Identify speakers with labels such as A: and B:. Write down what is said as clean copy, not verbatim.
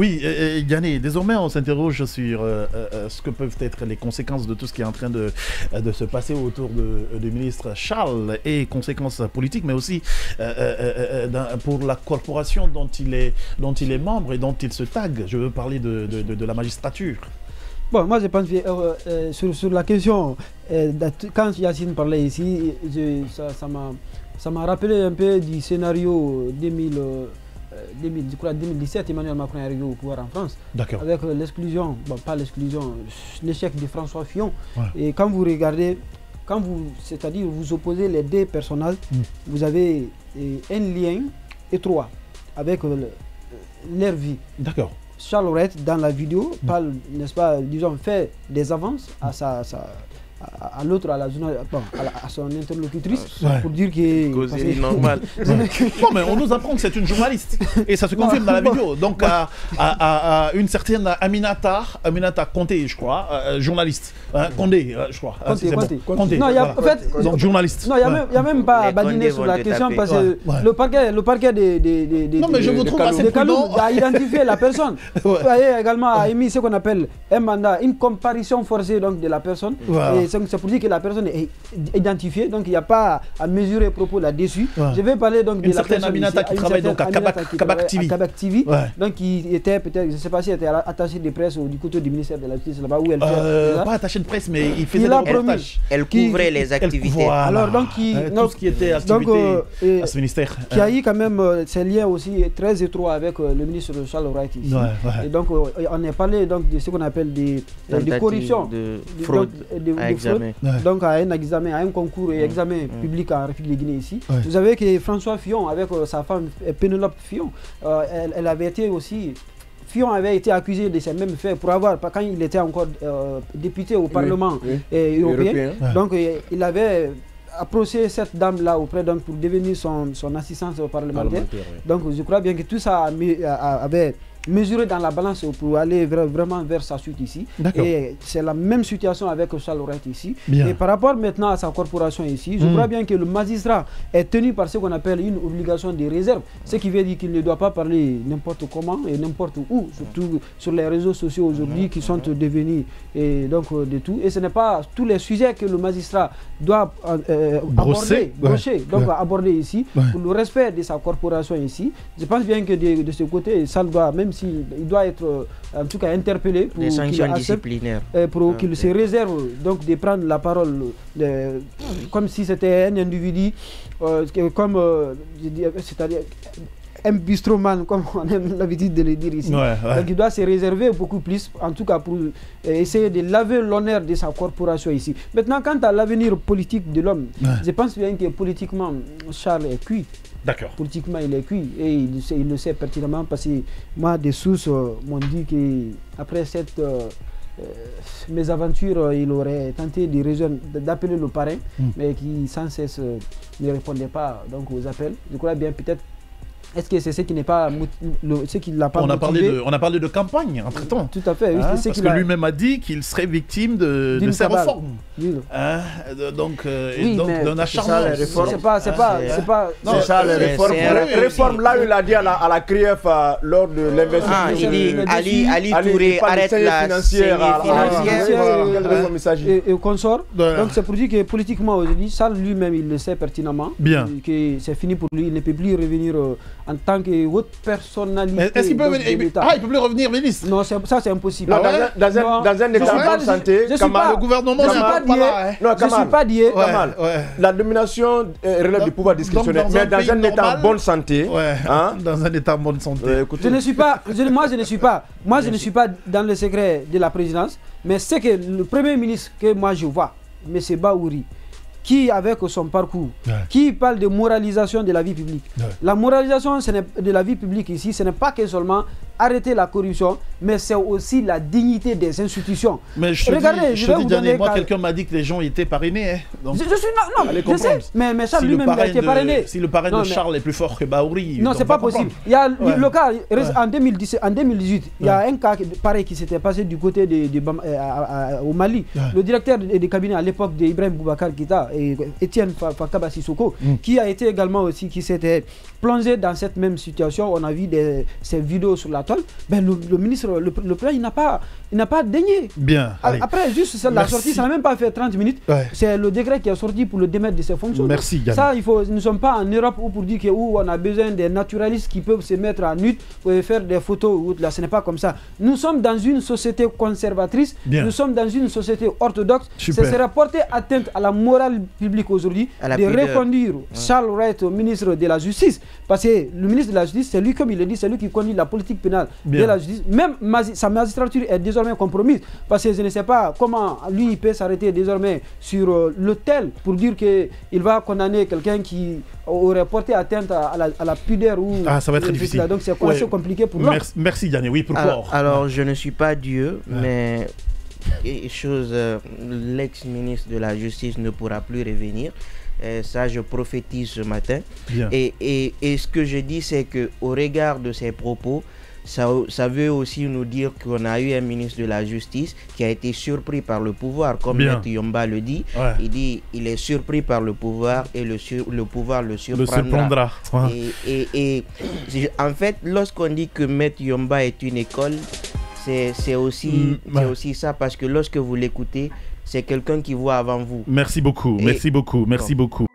A: Oui, Yanné, désormais on s'interroge sur ce que peuvent être les conséquences de tout ce qui est en train de se passer autour du ministre Charles et conséquences politiques, mais aussi pour la corporation dont il est membre et dont il se tague. Je veux parler de la magistrature.
B: Bon, moi je pense sur la question, quand Yacine parlait ici, ça m'a rappelé un peu du scénario 2017, Emmanuel Macron est arrivé au pouvoir en France. Avec l'exclusion, bon, pas l'exclusion, l'échec de François Fillon. Ouais. Et quand vous regardez, c'est-à-dire vous opposez les deux personnages, vous avez un lien étroit avec leur vie.
A: D'accord.
B: Charles Laurette, dans la vidéo, parle, n'est-ce pas, disons, fait des avances à l'autre, à son interlocutrice, pour dire que
C: c'est normal.
A: Non, mais on nous apprend que c'est une journaliste et ça se confirme dans la vidéo. Donc à une certaine Aminata Conté, je crois, journaliste, Condé, je crois.
B: Condé. Non, en fait,
A: donc journaliste.
B: Non, il n'y a même pas badiné sur la question parce que le parquet
A: non, mais je vous trouve assez prudent
B: a identifié la personne. Vous voyez, également a émis ce qu'on appelle un mandat, une comparution forcée donc de la personne. C'est pour dire que la personne est identifiée, donc il n'y a pas à mesurer à propos là-dessus. Je vais parler donc de la personne
A: Aminata qui travaille donc à Kabak TV.
B: Donc qui était peut-être, je ne sais pas si elle était attachée de presse du côté du ministère de la Justice là-bas où elle fait.
A: Pas attachée de presse, mais il faisait des reportages.
C: Elle couvrait les activités.
B: Alors donc
A: tout ce qui était activité à ce ministère.
B: Qui a eu quand même ces liens aussi très étroits avec le ministre Charles Laurette ici. Et donc on a parlé donc de ce qu'on appelle des corruptions,
C: de fraude.
B: Donc à un examen, à un concours et examen public en République de Guinée ici. Vous savez que François Fillon avec sa femme Pénélope Fillon, elle avait été aussi... Fillon avait été accusé de ces mêmes faits pour avoir, quand il était encore député au Parlement européen. Donc il avait approché cette dame-là auprès donc pour devenir son assistance parlementaire. Donc je crois bien que tout ça avait mesuré dans la balance pour aller vraiment vers sa suite ici. Et c'est la même situation avec Charles Laurette ici. Et par rapport maintenant à sa corporation ici, je crois bien que le magistrat est tenu par ce qu'on appelle une obligation de réserve. Ce qui veut dire qu'il ne doit pas parler n'importe comment et n'importe où, surtout sur les réseaux sociaux aujourd'hui qui sont devenus donc de tout. Et ce n'est pas tous les sujets que le magistrat doit aborder ici pour le respect de sa corporation ici. Je pense bien que de ce côté, ça doit, même il doit être en tout cas interpellé pour
C: des sanctions disciplinaires,
B: pour qu'il se réserve donc de prendre la parole comme si c'était un individu comme c'est-à-dire un bistroman, comme on a l'habitude de le dire ici. Donc il doit se réserver beaucoup plus, en tout cas pour essayer de laver l'honneur de sa corporation ici. Maintenant, quant à l'avenir politique de l'homme, je pense bien que politiquement, Charles est cuit. Politiquement, il est cuit et il le sait pertinemment parce que moi, des sources m'ont dit qu'après cette mésaventure, il aurait tenté d'appeler le parrain, mais qui sans cesse ne répondait pas donc, aux appels. Je crois bien peut-être. Est-ce que c'est ce qui n'est pas ce qui l'a pas motivé?
A: On a parlé de campagne entre-temps.
B: Tout à fait. Oui,
A: parce que lui-même a dit qu'il serait victime de ces réformes. Donc d'un acharnement.
B: C'est pas.
D: C'est ça les réformes. Réforme là, il a dit à la CRIEF lors de l'investissement.
C: Il dit Ali Touré arrête la
B: financière et consort. Donc c'est pour dire que politiquement aujourd'hui, ça lui-même il le sait pertinemment. Que c'est fini pour lui, il ne peut plus revenir en tant que haute personnalité.
A: Est-ce qu'il peut venir? Il ne peut plus revenir ministre?
B: Non, ça c'est impossible.
D: Dans un état de bonne santé,
A: le gouvernement
B: je ne suis pas dit.
D: La domination relève du pouvoir discrétionnaire, mais dans un état en bonne santé.
A: Dans un état en bonne santé.
B: Je ne suis pas dans le secret de la présidence, mais c'est que le premier ministre que moi je vois, M. Baouri, qui avec son parcours, qui parle de moralisation de la vie publique. La moralisation de la vie publique ici, ce n'est pas que seulement arrêter la corruption, mais c'est aussi la dignité des institutions.
A: Mais je te dis, moi quelqu'un m'a dit que les gens étaient parrainés. Donc,
B: je sais, mais Charles lui-même a été parrainé.
A: Si le parrain de Charles est plus fort que Baouri...
B: Non, c'est pas possible. Il y a le cas, en 2018, il y a un cas pareil qui s'était passé du côté au Mali. Le directeur de cabinet à l'époque d'Ibrahim Boubacar Keïta, Étienne Fakaba Sissoko, qui a été également aussi, qui s'était plongé dans cette même situation. On a vu ces vidéos sur la toile, ben le ministre, le président, il n'a pas daigné.
A: Bien.
B: Après, juste la sortie, ça n'a même pas fait 30 minutes.
A: Ouais.
B: C'est le décret qui est sorti pour le démettre de ses fonctions.
A: Merci, Yann.
B: Ça, nous ne sommes pas en Europe pour dire où on a besoin des naturalistes qui peuvent se mettre en nude pour faire des photos. Là, ce n'est pas comme ça. Nous sommes dans une société conservatrice.
A: Bien.
B: Nous sommes dans une société orthodoxe.
A: Super.
B: Ce serait porter atteinte à la morale publique aujourd'hui de reconduire Charles Wright au ministre de la Justice. Parce que le ministre de la Justice, c'est lui, comme il le dit, c'est lui qui conduit la politique pénale de la justice. Même sa magistrature est désormais compromise. Parce que je ne sais pas comment lui il peut s'arrêter désormais sur l'autel pour dire qu'il va condamner quelqu'un qui aurait porté atteinte à la pudeur.
A: Ça va être difficile.
B: Donc c'est assez compliqué pour nous.
A: Merci Yanné. Oui, pourquoi
C: alors je ne suis pas Dieu, mais l'ex-ministre de la Justice ne pourra plus revenir. Ça, je prophétise ce matin. Et ce que je dis, c'est qu'au regard de ces propos, ça veut aussi nous dire qu'on a eu un ministre de la Justice qui a été surpris par le pouvoir. Comme Maître Yomba le dit, il dit il est surpris par le pouvoir et le pouvoir le surprendra. Et en fait, lorsqu'on dit que Maître Yomba est une école, c'est aussi ça, parce que lorsque vous l'écoutez, c'est quelqu'un qui voit avant vous.
A: Merci beaucoup, merci beaucoup, merci beaucoup.